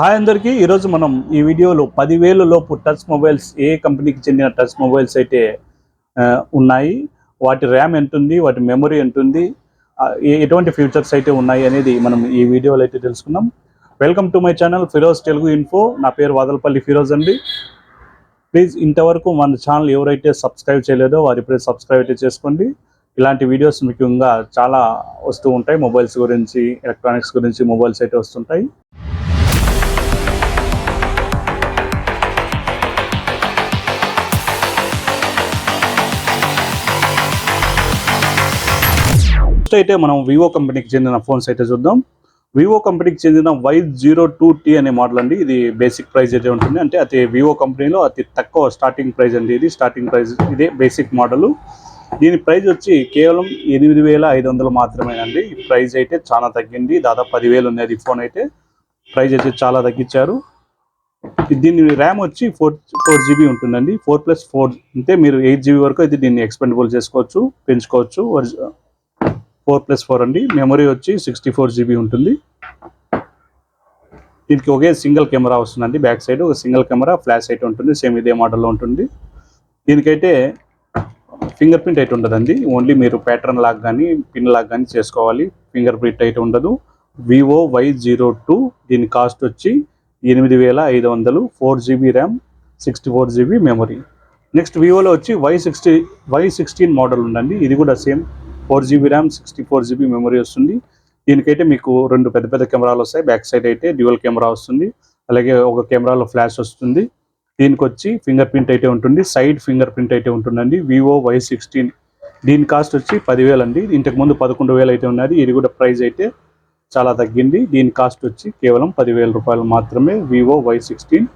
Hi అందరికీ ఈరోజు మనం ఈ వీడియోలో 10,000 లోపు టచ్ మొబైల్స్ ఏ కంపెనీకి చెందిన టచ్ మొబైల్స్ అయితే ఉన్నాయి, వాటి ర్యామ్ ఎంత ఉంది, వాటి మెమరీ ఎంత ఉంది, ఎటువంటి ఫీచర్స్ అయితే ఉన్నాయి అనేది మనం ఈ వీడియోలో అయితే తెలుసుకుందాం. Welcome to my channel Feroz Telugu info. నా పేరు వాదలపల్లి ఫిరోజ్ అండి. ప్లీజ్ ఇంతవరకు మన ఛానల్ ఎవరైతే సబ్స్క్రైబ్ చేయలేదో వారి ఇప్పుడే సబ్స్క్రైబ్ అయితే చేసుకోండి. ఇలాంటి వీడియోస్ ముఖ్యంగా చాలా వస్తూ ఉంటాయి, మొబైల్స్ గురించి, ఎలక్ట్రానిక్స్ గురించి మొబైల్స్ అయితే వస్తుంటాయి. అయితే మనం వివో కంపెనీకి చెందిన ఫోన్స్ అయితే చూద్దాం. వివో కంపెనీకి చెందిన Y02T అనే మోడల్ అండి. ఇది బేసిక్ ప్రైస్ అయితే ఉంటుంది, అంటే అది వివో కంపెనీలో అతి తక్కువ స్టార్టింగ్ ప్రైస్ అండి. ఇది స్టార్టింగ్ ప్రైస్, ఇదే బేసిక్ మోడల్. దీని ప్రైస్ వచ్చి కేవలం 8,500 మాత్రమేనండి. ఈ ప్రైస్ అయితే చాలా తగ్గింది, దాదాపు 10,000 ఉన్నది. ఫోన్ అయితే ప్రైస్ అయితే చాలా తగ్గించారు. దీని ర్యామ్ వచ్చి 4GB ఉంటుందండి. 4+4 అంటే మీరు 8GB వరకు అయితే దీన్ని ఎక్స్పెండబుల్ చేసుకోవచ్చు, పెంచుకోవచ్చు. 4+4 అండి. మెమరీ వచ్చి 64GB ఉంటుంది. దీనికి ఒకే సింగిల్ కెమెరా వస్తుందండి. బ్యాక్ సైడ్ ఒక సింగిల్ కెమెరా, ఫ్లాష్ అయితే ఉంటుంది, సేమ్ ఇదే మోడల్లో ఉంటుంది. దీనికైతే ఫింగర్ ప్రింట్ అయితే ఉండదండి. ఓన్లీ మీరు ప్యాటర్న్ లాగ్ కానీ పిన్ లాగ్ కానీ చేసుకోవాలి, ఫింగర్ ప్రింట్ అయితే ఉండదు. వివో Y02, దీని కాస్ట్ వచ్చి 8,500, 4GB RAM, 64GB memory. Next వివోలో వచ్చి Y16 మోడల్ ఉందండి. ఇది కూడా same 4GB RAM, 64GB memory వస్తుంది. దీనికైతే మీకు రెండు పెద్ద పెద్ద కెమెరాలు వస్తాయి. బ్యాక్ సైడ్ అయితే డ్యూయల్ కెమెరా వస్తుంది, అలాగే ఒక కెమెరాలో ఫ్లాష్ వస్తుంది. దీనికి వచ్చి ఫింగర్ ప్రింట్ అయితే ఉంటుంది, సైడ్ ఫింగర్ ప్రింట్ అయితే ఉంటుందండి. వివో Y16, దీని కాస్ట్ వచ్చి 10,000 అండి. ఇంతకుముందు 11,000 అయితే ఉన్నది. ఇది కూడా ప్రైస్ అయితే చాలా తగ్గింది. దీని కాస్ట్ వచ్చి కేవలం 10,000 రూపాయలు మాత్రమే. Vivo Y16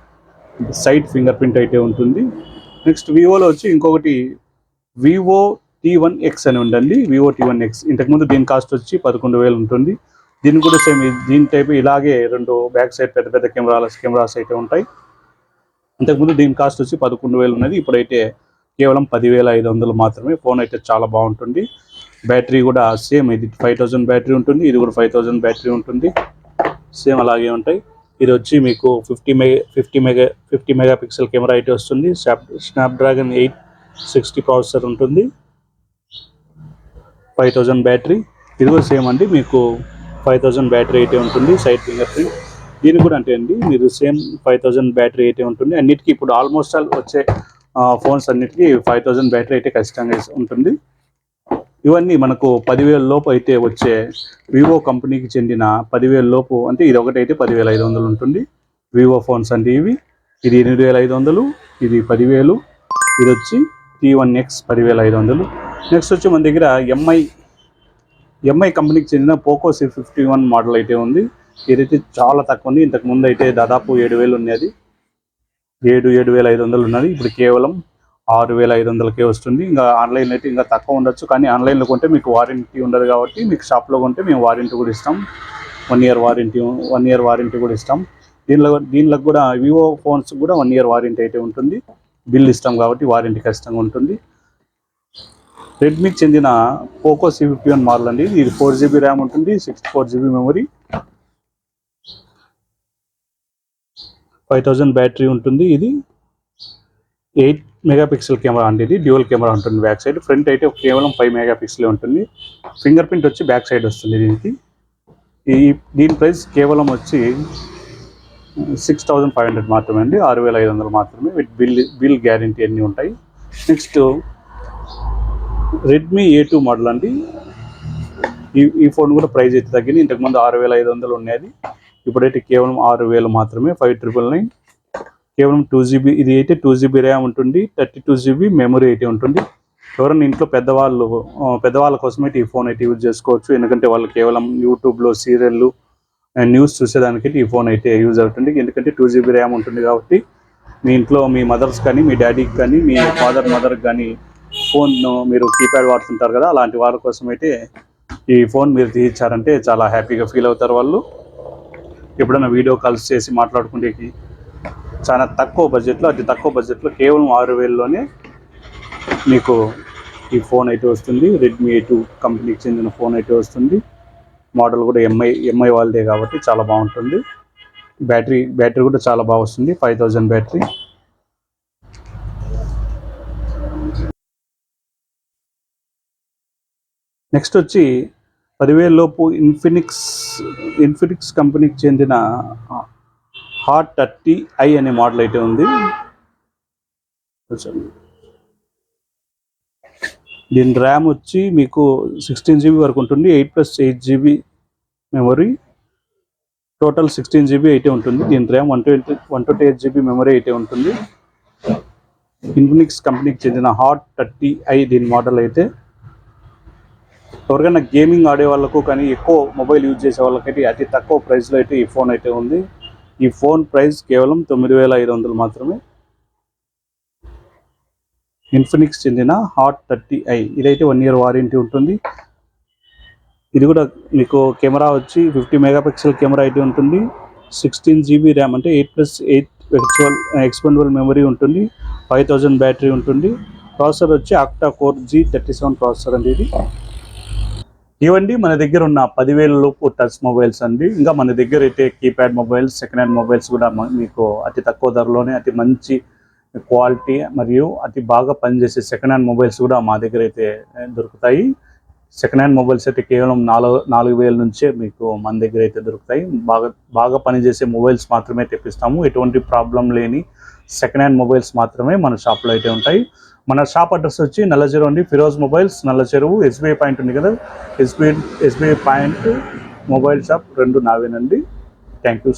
side finger print అయితే ఉంటుంది. నెక్స్ట్ వివోలో వచ్చి ఇంకొకటి వివో T1X అని ఉండండి. వివో T1X, ఇంతకుముందు దీని కాస్ట్ వచ్చి 11,000 ఉంటుంది. దీని కూడా సేమ్ దీని టైప్ ఇలాగే రెండు బ్యాక్ సైడ్ పెద్ద పెద్ద కెమెరాస్ అయితే ఉంటాయి. ఇంతకుముందు దీని కాస్ట్ వచ్చి 11,000 ఉన్నది. ఇప్పుడైతే కేవలం 10,500 మాత్రమే. ఫోన్ అయితే చాలా బాగుంటుంది. బ్యాటరీ కూడా సేమ్, ఇది 5000 బ్యాటరీ ఉంటుంది, ఇది కూడా 5000 బ్యాటరీ ఉంటుంది, సేమ్ అలాగే ఉంటాయి. ఇది వచ్చి మీకు 50 మెగాపిక్సెల్ కెమెరా అయితే వస్తుంది. స్నాప్డ్రాగన్ 860 ప్రాసెసర్ ఉంటుంది, 5000 బ్యాటరీ. ఇది కూడా సేమ్ అండి, మీకు 5000 బ్యాటరీ అయితే ఉంటుంది. సైడ్ ఫింగర్ ప్రింట్ దీనికి కూడా అంటే అండి, మీరు సేమ్ 5000 బ్యాటరీ అయితే ఉంటుంది. అన్నిటికీ ఇప్పుడు ఆల్మోస్ట్ ఆల్ వచ్చే ఫోన్స్ అన్నిటికీ 5000 బ్యాటరీ అయితే ఖచ్చితంగా ఉంటుంది. ఇవన్నీ మనకు 10,000 లోపు అయితే వచ్చే వివో కంపెనీకి చెందిన 10,000 లోపు, అంటే ఇది ఒకటైతే 10,500 ఉంటుంది. వివో ఫోన్స్ అండి ఇవి. ఇది 8,500, ఇది 10,000, ఇది వచ్చి T1X 10,500. నెక్స్ట్ వచ్చి మన దగ్గర ఎంఐ కంపెనీకి చెందిన పోకో C51 మోడల్ అయితే ఉంది. ఇదైతే చాలా తక్కువ ఉంది. ఇంతకు ముందు అయితే దాదాపు 7,000 ఉన్నది, 7,500 ఉన్నది. ఇప్పుడు కేవలం 6,500కే వస్తుంది. ఇంకా ఆన్లైన్లో అయితే ఇంకా తక్కువ ఉండొచ్చు, కానీ ఆన్లైన్లో కొంటే మీకు వారంటీ ఉండదు కాబట్టి, మీకు షాప్లో కొంటే మేము వారంటీ కూడా ఇస్తాం. 1 ఇయర్ వారంటీ కూడా ఇస్తాం. దీనిలో కూడా వివో ఫోన్స్ కూడా 1 ఇయర్ వారంటీ అయితే ఉంటుంది. బిల్ ఇస్తాం కాబట్టి వారంటీ ఖచ్చితంగా ఉంటుంది. రెడ్మీకి చెందిన పోకో C51 మోడల్ అండి. ఇది 4GB ర్యామ్ ఉంటుంది, 64GB మెమరీ, 5000 బ్యాటరీ ఉంటుంది. ఇది 8 మెగాపిక్సెల్ కెమెరా అండి. ఇది డ్యూయల్ కెమెరా ఉంటుంది. బ్యాక్ సైడ్, ఫ్రంట్ అయితే కేవలం 5 మెగాపిక్సెల్ ఉంటుంది. ఫింగర్ ప్రింట్ వచ్చి బ్యాక్ సైడ్ వస్తుంది దీనికి. దీని ప్రైస్ కేవలం వచ్చి 6,500 మాత్రమే అండి, 6,500 మాత్రమే. బిల్ గ్యారంటీ అన్నీ ఉంటాయి. నెక్స్ట్ రెడ్మీ A2 మోడల్ అండి. ఈ ఫోన్ కూడా ప్రైస్ అయితే తగ్గింది. ఇంతకుముందు 6,500 ఉన్నది, ఇప్పుడైతే కేవలం 6,000 మాత్రమే. 5,999, కేవలం 2GB. ఇది అయితే 2GB ర్యామ్ ఉంటుంది, 32GB మెమరీ అయితే ఉంటుంది. ఎవరైనా ఇంట్లో పెద్దవాళ్ళ కోసం అయితే ఈ ఫోన్ అయితే యూజ్ చేసుకోవచ్చు. ఎందుకంటే వాళ్ళు కేవలం యూట్యూబ్లో సీరియళ్ళు, న్యూస్ చూసేదానికి ఈ ఫోన్ అయితే యూజ్ అవుతుంది. ఎందుకంటే 2GB ర్యామ్ ఉంటుంది కాబట్టి మీ ఇంట్లో మీ మదర్స్ కానీ, మీ డాడీకి కానీ, మీ మదర్కి కానీ ఫోన్ మీరు కీప్యాడ్ వాడుతుంటారు కదా, అలాంటి వాళ్ళ కోసం అయితే ఈ ఫోన్ మీరు తీయించారంటే చాలా హ్యాపీగా ఫీల్ అవుతారు వాళ్ళు. ఎప్పుడైనా వీడియో కాల్స్ చేసి మాట్లాడుకుంటే చాలా తక్కువ బడ్జెట్లో, అతి తక్కువ బడ్జెట్లో కేవలం 6,000లోనే మీకు ఈ ఫోన్ అయితే వస్తుంది. రెడ్మీ A2 కంపెనీకి చెందిన ఫోన్ అయితే వస్తుంది. మోడల్ కూడా ఎంఐ వాళ్ళదే కాబట్టి చాలా బాగుంటుంది. బ్యాటరీ కూడా చాలా బాగా వస్తుంది, 5000 బ్యాటరీ. నెక్స్ట్ వచ్చి 10,000 లోపు ఇన్ఫినిక్స్ కంపెనీకి చెందిన హాట్ 30i అనే మోడల్ అయితే ఉంది. దీని ర్యామ్ వచ్చి మీకు 16 GB వరకు ఉంటుంది, 8+8 GB మెమరీ, టోటల్ 16 GB అయితే ఉంటుంది. దీని ర్యామ్ 128 GB మెమరీ అయితే ఉంటుంది. ఇన్ఫినిక్స్ కంపెనీకి చెందిన హాట్ 30i దీని మోడల్ అయితే. ఎవరికైనా గేమింగ్ ఆడే వాళ్ళకు కానీ ఎక్కువ మొబైల్ యూజ్ చేసే వాళ్ళకైతే అతి తక్కువ ప్రైస్లో అయితే ఈ ఫోన్ అయితే ఉంది. ఈ ఫోన్ ప్రైస్ కేవలం 9,500 మాత్రమే. ఇన్ఫినిక్స్ చెందిన హాట్ 30i ఇదైతే 1 year వారంటీ ఉంటుంది. ఇది కూడా మీకు కెమెరా వచ్చి 50 మెగాపిక్సెల్ కెమెరా అయితే ఉంటుంది. 16 GB ర్యామ్ అంటే 8+8 ఎక్స్పెండబుల్ మెమరీ ఉంటుంది. 5000 బ్యాటరీ ఉంటుంది. ప్రాసెసర్ వచ్చి ఆక్టా కోర్ G37 ప్రాసెసర్ అండి ఇది. ఇవండి మన దగ్గర ఉన్న 10,000 లోపు టచ్ మొబైల్స్ అండి. ఇంకా మన దగ్గర అయితే keypad mobiles, second hand mobiles కూడా మీకు అతి తక్కువ ధరలోనే అతి మంచి క్వాలిటీ మరియు అతి బాగా పనిచేసే సెకండ్ హ్యాండ్ మొబైల్స్ కూడా మా దగ్గర అయితే దొరుకుతాయి. సెకండ్ హ్యాండ్ మొబైల్స్ అయితే కేవలం 4,000 నుంచే మీకు మన దగ్గర అయితే దొరుకుతాయి. బాగా పనిచేసే మొబైల్స్ మాత్రమే తెప్పిస్తాము. ఎటువంటి ప్రాబ్లం లేని సెకండ్ హ్యాండ్ మొబైల్స్ మాత్రమే మన షాప్లో అయితే ఉంటాయి. మన షాప్ అడ్రస్ వచ్చి నల్లచెరువు అండి, Feroz mobiles Nallacheruvu. SBI point ఉంది కదా, SBI పాయింట్ మొబైల్ షాప్ 2 నావేనండి. Thank you.